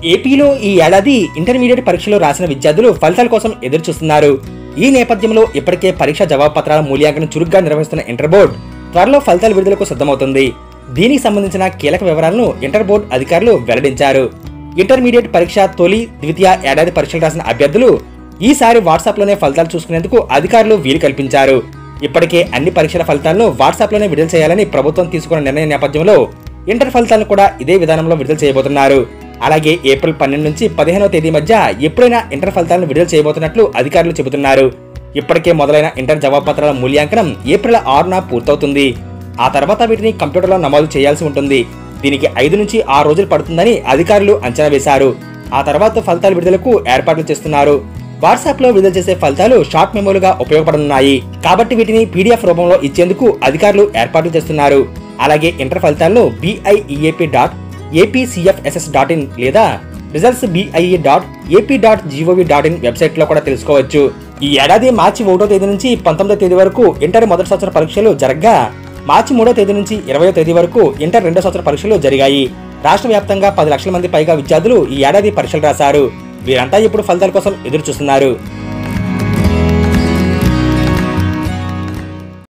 ఏపీలో ఈ ఏడాది ఇంటర్మీడియట్ పరీక్షలు రాసిన విద్యార్థులు ఫలితాల కోసం ఎదురు చూస్తున్నారు. ఈ నేపథ్యంలో ఇప్పటికే పరీక్ష జవాబు పత్రాల మూల్యాంకనం చురుగ్గా నిర్వహిస్తున్న ఇంటర్ బోర్డు త్వరలో ఫలితాల విడుదలకు సిద్ధమవుతుంది. దీనికి సంబంధించిన కీలక వివరాలను ఇంటర్ బోర్డు అధికారులు వెల్లడించారు. ఇంటర్మీడియట్ పరీక్ష తొలి, ద్వితీయ ఏడాది పరీక్షలు రాసిన అభ్యర్థులు ఈసారి వాట్సాప్లోనే ఫలితాలు చూసుకునేందుకు అధికారులు వీలు కల్పించారు. ఇప్పటికే అన్ని పరీక్షల ఫలితాలను వాట్సాప్లోనే విడుదల చేయాలని ప్రభుత్వం తీసుకున్న నిర్ణయం నేపథ్యంలో ఇంటర్ ఫలితాలను కూడా ఇదే విధానంలో విడుదల చేయబోతున్నారు. అలాగే ఏప్రిల్ 12 నుంచి 15వ తేదీ మధ్య ఎప్పుడైనా ఇంటర్ ఫలితాలను విడుదల చేయబోతున్నట్లు అధికారులు చెబుతున్నారు. ఇప్పటికే మొదలైన ఇంటర్ జవాబు పత్రాల మూల్యాంకనం ఏప్రిల్ 6న పూర్తవుతుంది. ఆ తర్వాత వీటిని కంప్యూటర్లో నమోదు చేయాల్సి ఉంటుంది. దీనికి 5 నుంచి 6 రోజులు పడుతుందని అధికారులు అంచనా వేశారు. ఆ తర్వాత ఫలితాల విడుదలకు ఏర్పాట్లు చేస్తున్నారు. వాట్సాప్ లో విడుదల చేసే ఫలితాలు షార్ట్ మెమోలుగా ఉపయోగపడనున్నాయి కాబట్టి వీటిని పీడీఎఫ్ రూపంలో ఇచ్చేందుకు అధికారులు ఏర్పాట్లు చేస్తున్నారు. అలాగే ఇంటర్ ఫలితాలను BIEAP.APCFSS.in లేదా results.BIE.AP.gov.in వెబ్సైట్ లో కూడా తెలుసుకోవచ్చు. ఈ ఏడాది మార్చి 1వ తేదీ నుంచి 19వ తేదీ వరకు ఇంటర్ మొదటి సంవత్సర పరీక్షలు జరగగా మార్చి 3వ తేదీ నుంచి 20వ తేదీ వరకు ఇంటర్ రెండో సంవత్సర పరీక్షలు జరిగాయి. రాష్ట్ర వ్యాప్తంగా 10 లక్షల మంది పైగా విద్యార్థులు ఈ ఏడాది పరీక్షలు రాశారు. వీరంతా ఇప్పుడు ఫలితాల కోసం ఎదురు చూస్తున్నారు.